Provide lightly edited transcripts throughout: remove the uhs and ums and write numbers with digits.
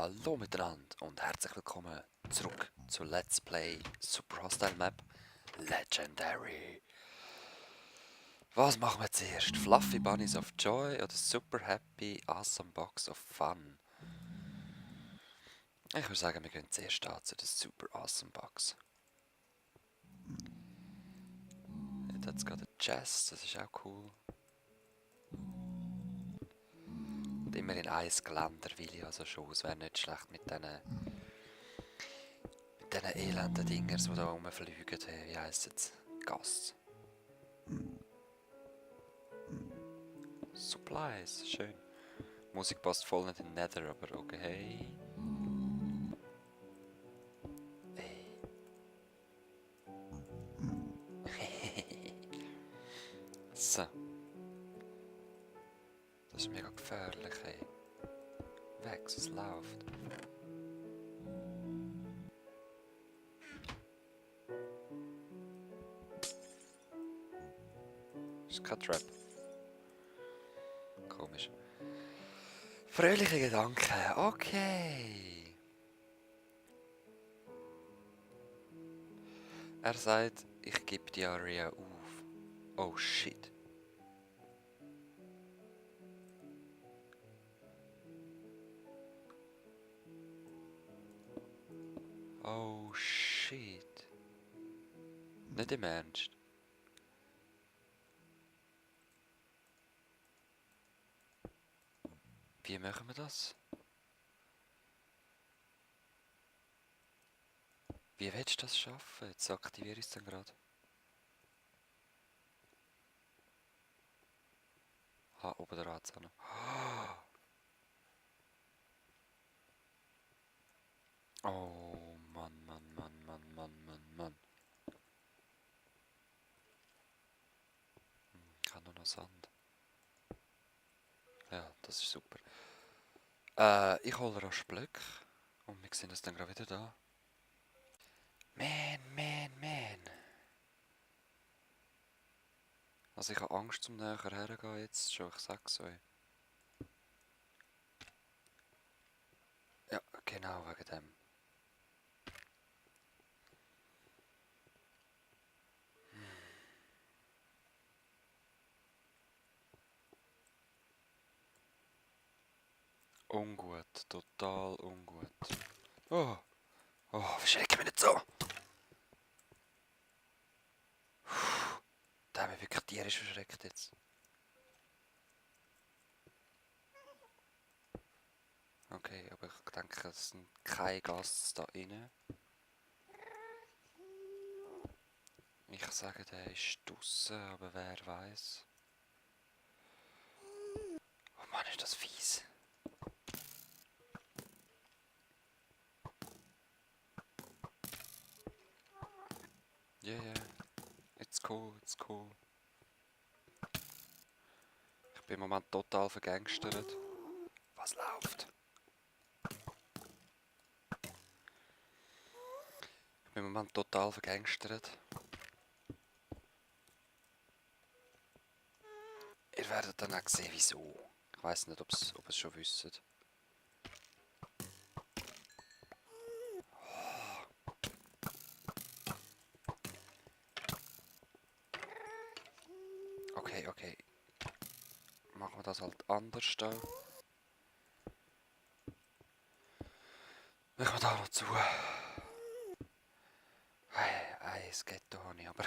Hallo miteinander und herzlich willkommen zurück zu Let's Play Super Hostile Map Legendary. Was machen wir zuerst? Fluffy Bunnies of Joy oder Super Happy Awesome Box of Fun? Ich würde sagen, wir gehen zuerst an zu der Super Awesome Box. Jetzt hat es gerade eine Chest, das ist auch cool. Und immerhin ein Geländer will ich also schon, es wäre nicht schlecht mit diesen elenden Dingers, die da rumfliegen. Wie heisst es? Gas. Supplies, schön. Die Musik passt voll nicht in den Nether, aber okay. Ey. So. Das ist mega gefährlich, ey. Weg, es läuft. Ist kein Trap. Komisch. Fröhliche Gedanken, okay. Er sagt, ich gebe die Area auf. Oh shit. Oh shit. Nicht im Ernst. Wie machen wir das? Wie willst du das schaffen? Jetzt aktiviere ich es dann gerade. Ah, oben der hat es auch noch. Oh Mann, Mann, Mann, Mann, Mann, Mann, Mann. Ich habe nur noch Sand. Ja, das ist super. Ich hole rasch Blöcke und wir sehen das dann gerade wieder da. Man. Also ich habe Angst zum näher hergehen jetzt schon, ich sag's euch. Ja, genau wegen dem. Ungut, total ungut. Oh, verschreck mich nicht so! Da haben wir wirklich tierisch verschreckt jetzt. Okay, aber ich denke, es sind keine Gasts da rein. Ich sage, der ist draussen, aber wer weiß. Oh Mann, ist das fies. Yeah, it's cool. Ich bin im Moment total vergangstert. Was läuft? Ich bin im Moment total vergangstert. Ihr werdet dann auch sehen, wieso. Ich weiß nicht, ob es schon wisst. Okay. Machen wir das halt anders da. Machen wir da noch zu. Hey, es geht doch nicht, aber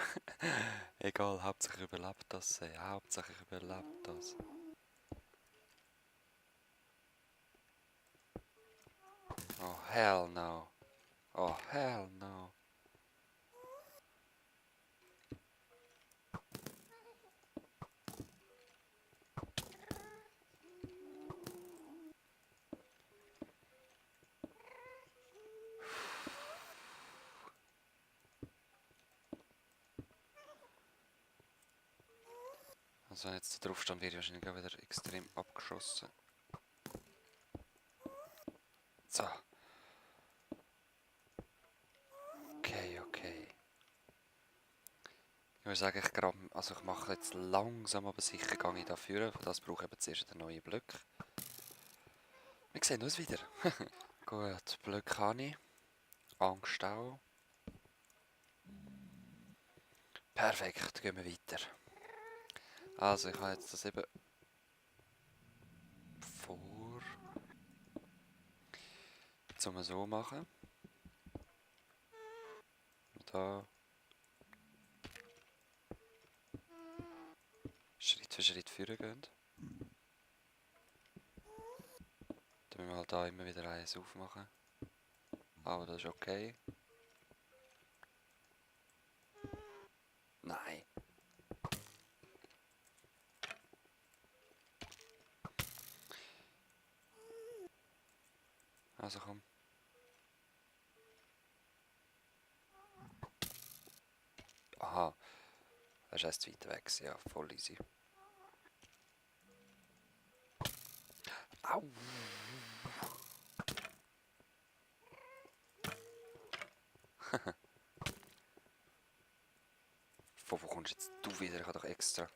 egal, hauptsächlich überlebt das. Hauptsächlich überlebt das. Oh, hell no. Oh, hell no. Also wenn jetzt da drauf stand, werde ich wahrscheinlich auch wieder extrem abgeschossen. So. Okay. Ich würde sagen, ich mache jetzt langsam aber sicher gehe ich da führen. Für das brauche ich eben zuerst einen neuen Block. Wir sehen uns wieder. Gut, Glück habe ich. Angst auch. Perfekt, gehen wir weiter. Also, ich habe jetzt das eben vor, zum so machen. Da Schritt für Schritt führen gehen. Dann müssen wir halt da immer wieder eins aufmachen. Aber das ist okay. Nein. Also komm. Aha. Das ist erst zu weit weg gewesen. Ja, voll easy. Au! Von wo kommst jetzt du wieder? Ich habe doch extra.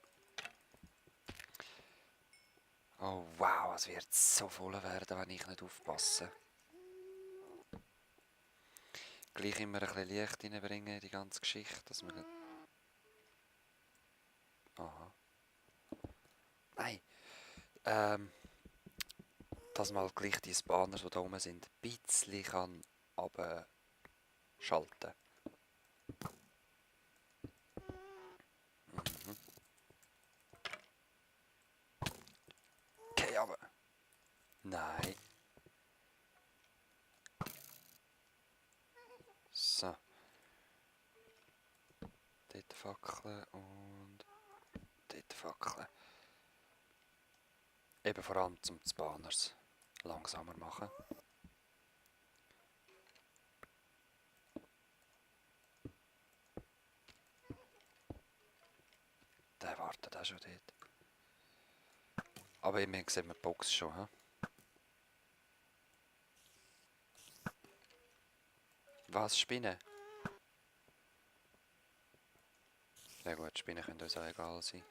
Oh wow, es wird so voll werden, wenn ich nicht aufpasse. Gleich immer ein bisschen Licht reinbringen in die ganze Geschichte, dass man nicht... Aha. Nein! Dass man halt gleich die Spawner, die da oben sind, ein bisschen kann abschalten. Mhm. Okay, aber... Nein. So. Dort Fackeln und... Dort Fackeln. Eben vor allem zum Spawners langsamer machen. Der wartet auch schon dort. Aber immerhin sehen wir die Box schon, he? Was, Spinnen? Ja gut, Spinnen können uns auch egal sein.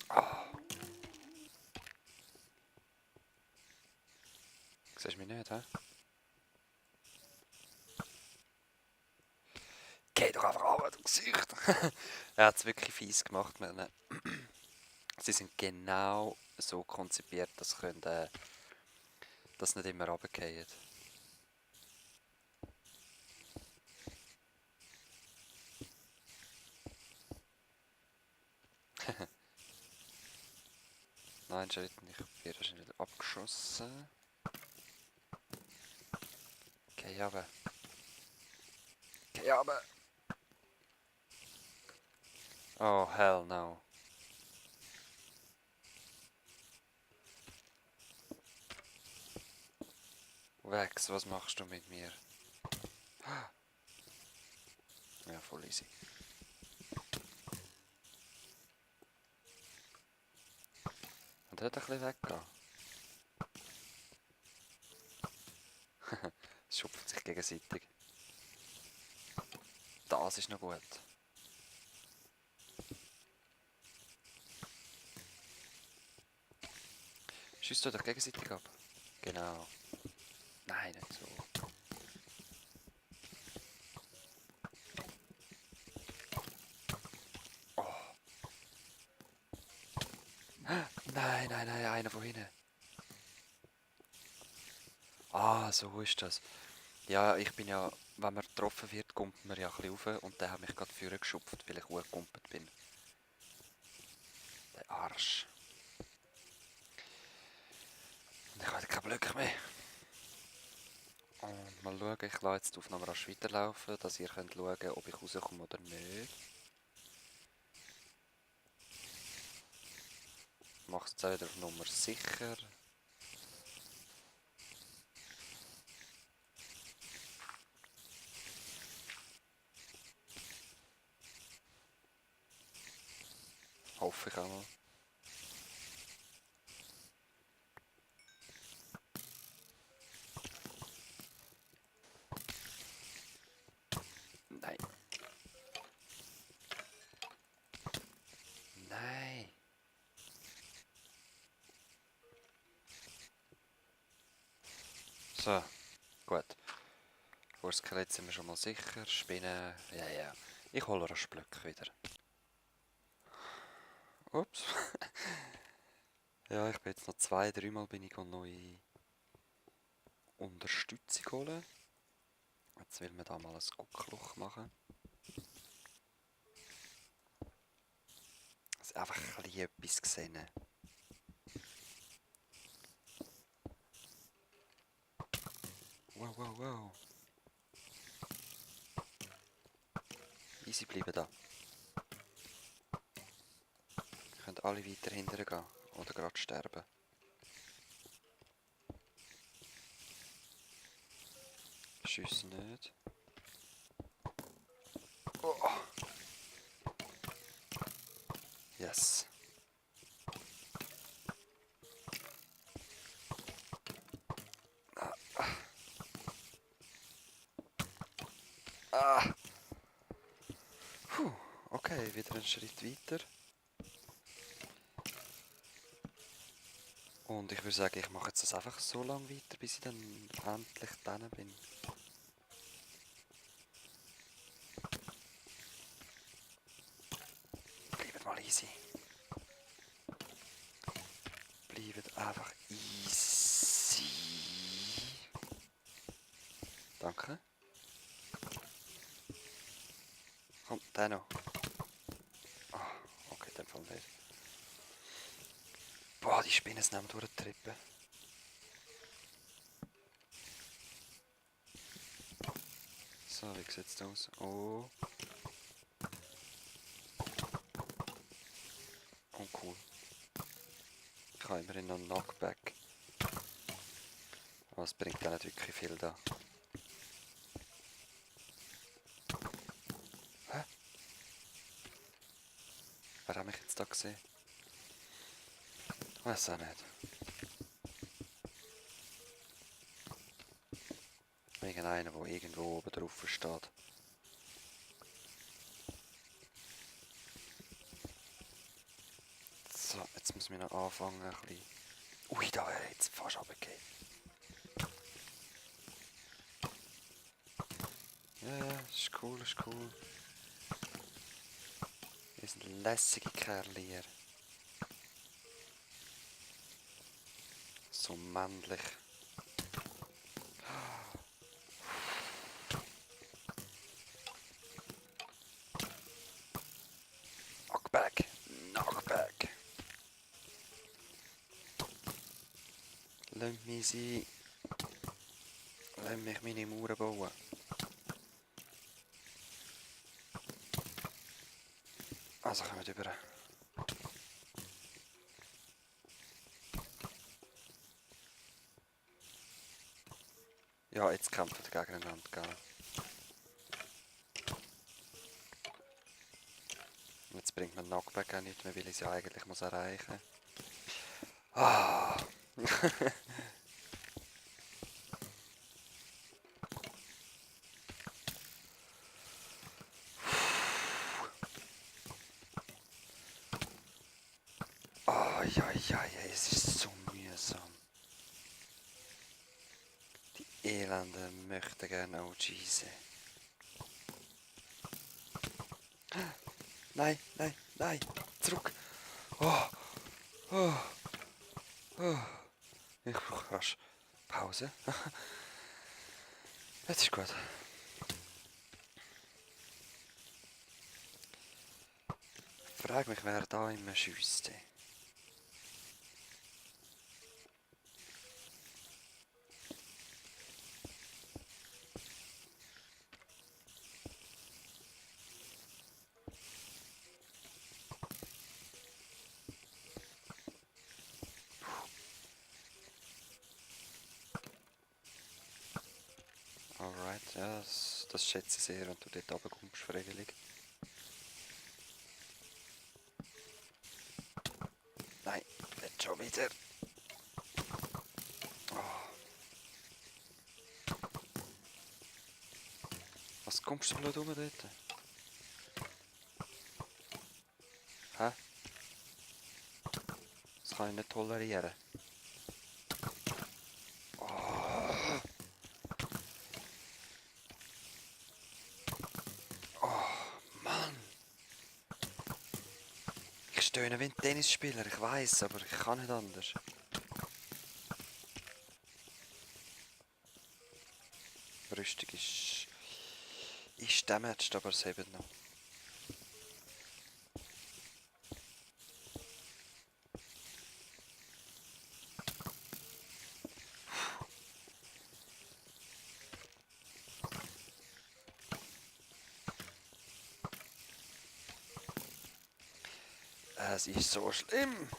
Ah! Siehst du mich nicht, hä? Geh doch einfach runter, du Gesicht! Er hat es wirklich fies gemacht. Sie sind genau so konzipiert, dass das nicht immer runterfallen. Nein, Schritt nicht. Ich werde wahrscheinlich wieder abgeschossen. Geh runter. Geh runter! Oh, hell no. Wex, was machst du mit mir? Ja, voll easy. Und er hat ein bisschen weggehen. Es schupft sich gegenseitig. Das ist noch gut. Schießt du doch gegenseitig ab? Genau. Nein, nicht so. Oh. Nein, nein, nein, einer von hinten. Ah, so ist das. Ja, ich bin ja, wenn man getroffen wird, kommt man ja ein bisschen rauf und der hat mich gerade vorher geschupft, weil ich hochgekumpelt bin. Der Arsch. Und ich habe kein Glück mehr. Und mal schauen, ich lasse jetzt die Aufnahme rasch weiterlaufen, dass ihr könnt schauen, ob ich rauskomme oder nicht. Ich mache es jetzt auch wieder auf Nummer sicher. Hoffe ich auch mal. Nein. Nein. So, gut. Vor Skelett sind wir schon mal sicher. Spinnen, ja, ja. Ich hole das Blöcke wieder. Ups. Ja, ich bin jetzt noch 2-3 Mal bin ich neue Unterstützung holen. Jetzt will man da mal ein Guckloch machen. Also einfach ein bisschen etwas gesehen. Wow, wow, wow. Easy bleiben da. Ihr könnt alle weiter hinterher gehen oder gerade sterben. Schüsse nicht. Oh. Yes. Ah. Puh. Okay, wieder einen Schritt weiter. Und ich würde sagen, ich mache jetzt das einfach so lange weiter, bis ich dann endlich dran bin. Bleibt mal easy. Bleibt einfach easy. Danke. Komm, der noch. Ah, okay, in dem Fall nicht. Boah, die Spinnen sind durchgetrieben. So, wie sieht es aus? Oh. Oh, cool. Ich habe immerhin noch einen Knockback. Aber es bringt ja nicht wirklich viel da. Hä? Wer hat mich jetzt da gesehen? Weiß auch nicht. Irgendeiner, der irgendwo oben drauf steht. So, jetzt muss ich noch anfangen ein bisschen. Ui, da wäre jetzt fast runtergefallen. Ja, ja, ist cool, ist cool. Wir sind lässige Kerle hier. So männlich. Knockback, Knockback. Lass mich sein. Lass mich meine Mauern bauen. Also kommen wir rüber. Ja, jetzt kämpfen wir gegeneinander, gell? Jetzt bringt man Knockback auch nicht mehr, weil ich es ja eigentlich muss erreichen. Ah! Oh, ja, ja, ja, es ist so mühsam. Die Elenden möchten gerne OG sein. Nein, nein, nein, zurück. Oh, oh, oh. Ich brauche rasch Pause. Jetzt ist gut. Ich frage mich, wer da immer schiesst. Alright, ja, das schätze ich sehr, wenn du dort runterkommst, freiwillig. Nein, nicht schon wieder. Oh. Was kommst du blöd rum dort? Hä? Das kann ich nicht tolerieren. Oh. töne wie ein Tennisspieler, ich weiß, aber ich kann nicht anders. Rüstung ist damaged, aber es hebt noch. Es ist so schlimm.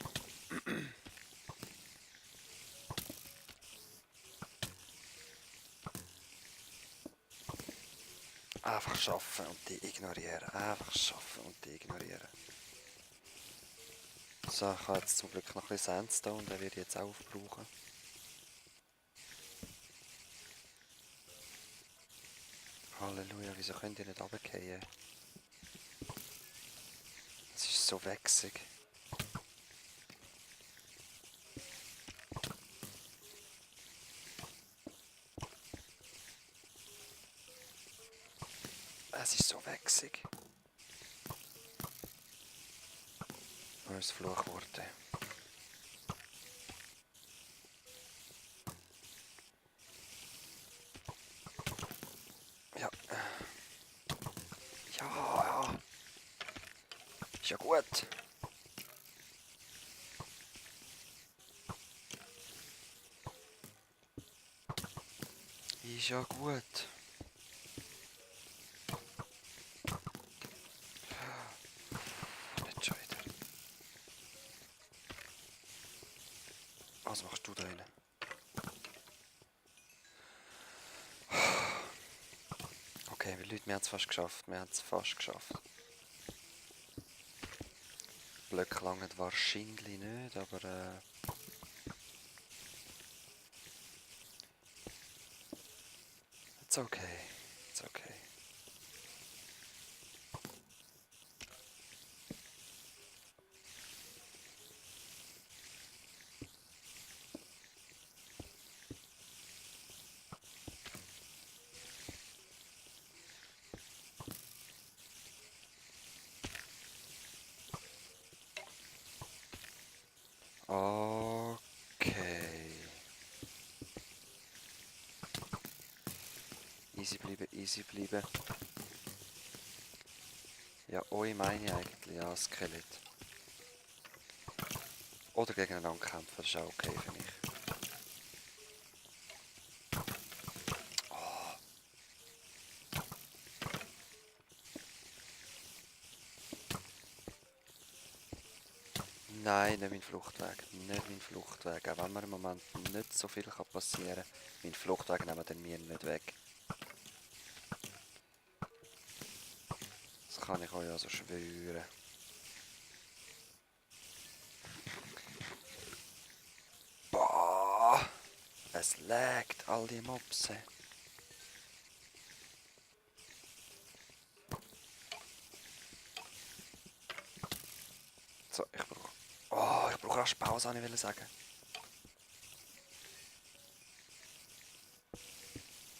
Einfach schaffen und die ignorieren. Einfach schaffen und die ignorieren. So, ich habe jetzt zum Glück noch ein bisschen Sandstone, den werde ich jetzt auch aufbrauchen. Halleluja, wieso könnt ihr nicht runterfallen? Es ist so wächsig. Es ist so wächsig. Oh, ist Fluchworte. Ja. Ja. Ist ja gut. Ist ja gut. Nicht schon wieder. Was machst du da rein? Okay, wir Leute, wir haben es fast geschafft. Wir haben es fast geschafft. Blöcke langen wahrscheinlich nicht, aber it's okay. It's okay. Okay. Easy bleiben, easy bleiben. Ja, euch meine ich eigentlich, ja, Skelett. Oder gegeneinander kämpfen, das ist auch okay für mich. Oh. Nein, nicht mein Fluchtweg. Nicht mein Fluchtweg. Auch wenn mir im Moment nicht so viel passieren kann, mein Fluchtweg nehmen den mir nicht weg. Das kann ich euch also schwören. Boah! Es laggt, all die Mopse. So, ich brauche... Oh, ich brauche rasch Pause, wollte ich sagen.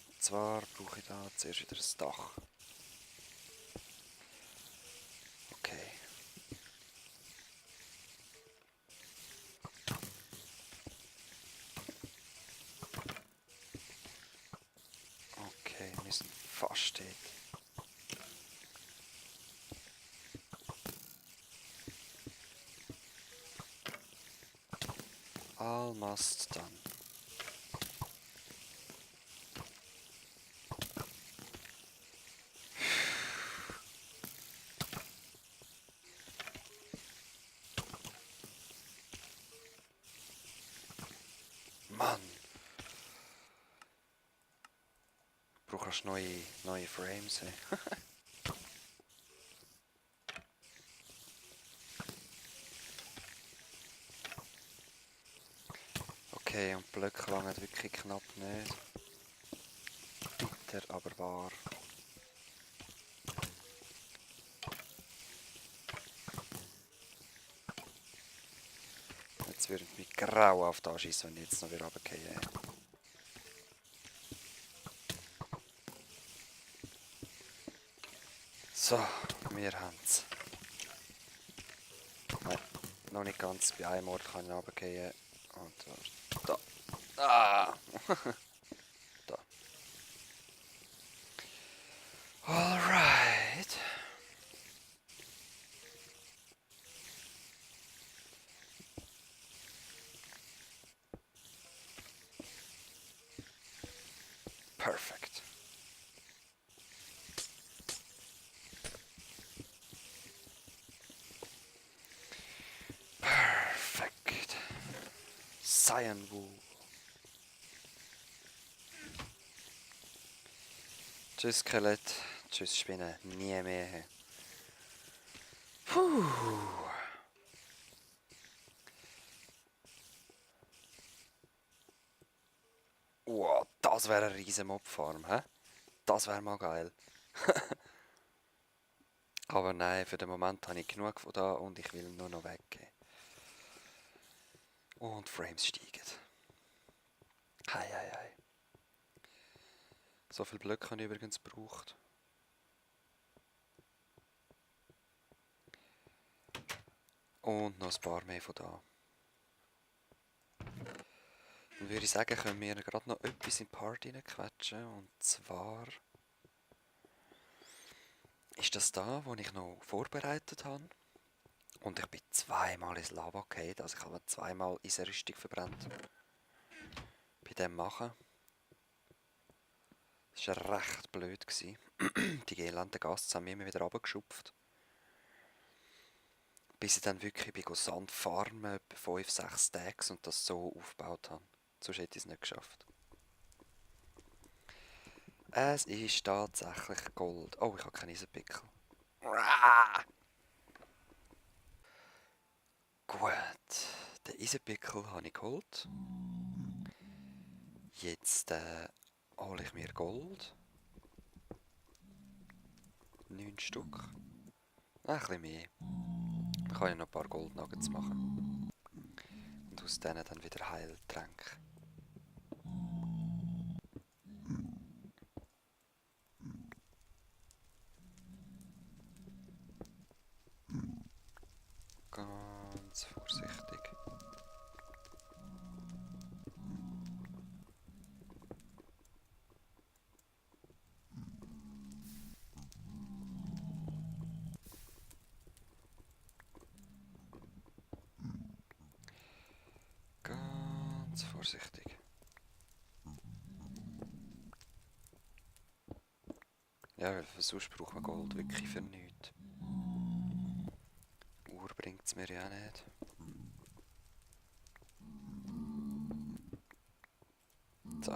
Und zwar brauche ich da zuerst wieder das Dach. Okay. Okay, wir sind fast dort. Almost done. Mann! Du brauchst neue Frames. Hey. Okay, und Blöcke langen wirklich knapp nicht. Bitter, aber wahr. Jetzt würde ich mich grauenhaft anschießen, wenn ich jetzt noch wieder runtergehe. So, wir haben es. Nein, noch nicht ganz bei einem Ort kann ich runtergehen. Und da. Ah! Da. Alright. Perfect. Perfekt. Cyan Wool. Tschüss Skelett. Tschüss Spinne. Nie mehr. Puh. Wow, das wäre eine riesen Mobfarm, hä? Das wäre mal geil. Aber nein, für den Moment habe ich genug von da und ich will nur noch weggehen. Und Frames steigen. Hei, hei, hei. So viel Blöcke habe ich übrigens gebraucht. Und noch ein paar mehr von da. Dann würde ich sagen, können wir gerade noch etwas in die Party reinquetschen. Und zwar ist das da, was ich noch vorbereitet habe. Und ich bin zweimal ins Lava gefallen, also ich habe zweimal Eisenrüstung verbrannt. Bei dem machen. Das war recht blöd. Die elenden Gasts haben mich immer wieder runtergeschupft. Bis ich dann wirklich bei Sand farmen, etwa 5-6 Stacks und das so aufgebaut habe. Sonst hätte ich es nicht geschafft. Es ist tatsächlich Gold. Oh, ich habe keinen Eisenpickel. Gut, den Eisenpickel habe ich geholt. Jetzt hole ich mir Gold. 9 Stück. Ein bisschen mehr. Dann kann ich noch ein paar Goldnuggets machen. Und aus denen dann wieder Heiltränke. Ganz vorsichtig. Ganz vorsichtig. Ja, weil sonst braucht man Gold wirklich für nichts. Uhr bringt es mir ja nicht. So.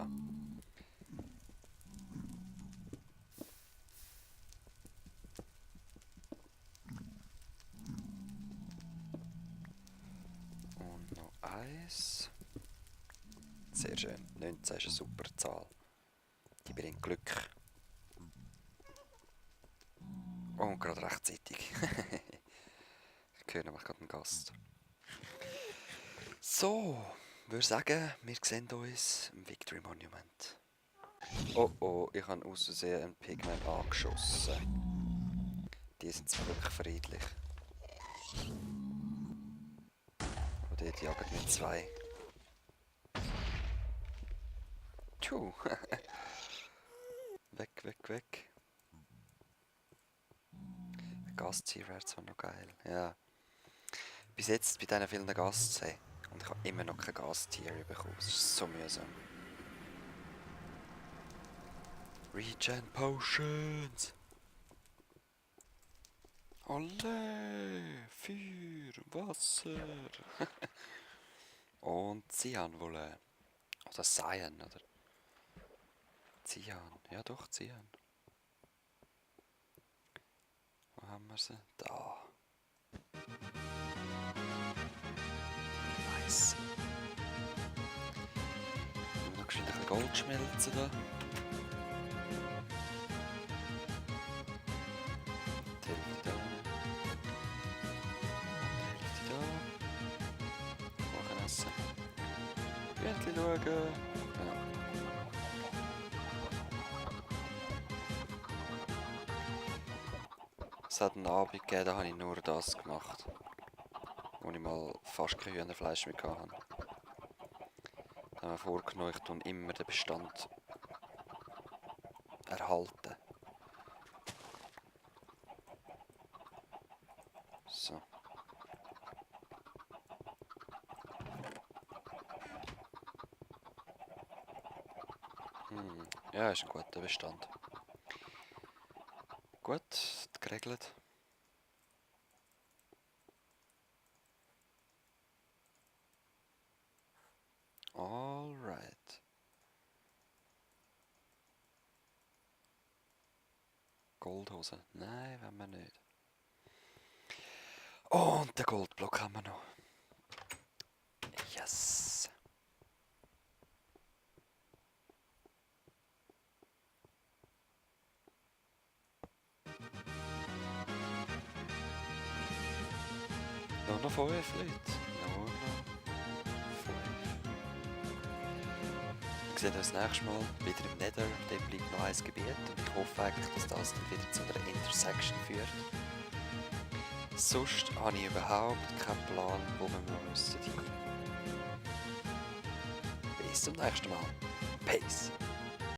Und noch eins. Sehr schön. 19 ist eine super Zahl. Die bringt Glück. Oh, und gerade rechtzeitig. Ich höre nämlich gerade einen Gast. So, würde sagen, wir sehen uns im Victory Monument. Oh oh, ich habe aus Versehen einen Pigment angeschossen. Die sind zwar wirklich friedlich. Aber die jagen mit 2. Tschuh. Weg, weg, weg. Ein Gastzieher wäre zwar noch geil, ja. Bis jetzt bei diesen vielen Gasts, hey, und ich habe immer noch kein Gastier bekommen. Das ist so mühsam. Regen Potions! Alle! Feuer, Wasser! Und Cyanwolle. Oder Cyan, oder? Cyan, ja doch, Cyan. Wo haben wir sie? Da. Nice. Noch geschwind ein bisschen Gold schmelzen da. Die Hälfte da. Und die Hälfte da. Kuchen essen. Hühnchen schauen. Ja. Es hat einen Abend gegeben, da habe ich nur das gemacht. wo ich mal fast kein Hühnerfleisch mehr hatte. Da haben wir vorgenommen, ich tue immer den Bestand erhalten. So. Ja, ist ein guter Bestand. Gut, geregelt. Alright. Goldhose. Nein, wollen wir nicht. Oh, und den Goldblock haben wir noch. Yes. Nur noch 5 Leute. Nur noch 5. Wir sehen uns das nächste Mal wieder im Nether. Dort bleibt noch ein Gebiet. Und ich hoffe eigentlich, dass das dann wieder zu einer Intersection führt. Sonst habe ich überhaupt keinen Plan, wo wir noch müssen hin. Bis zum nächsten Mal. Peace.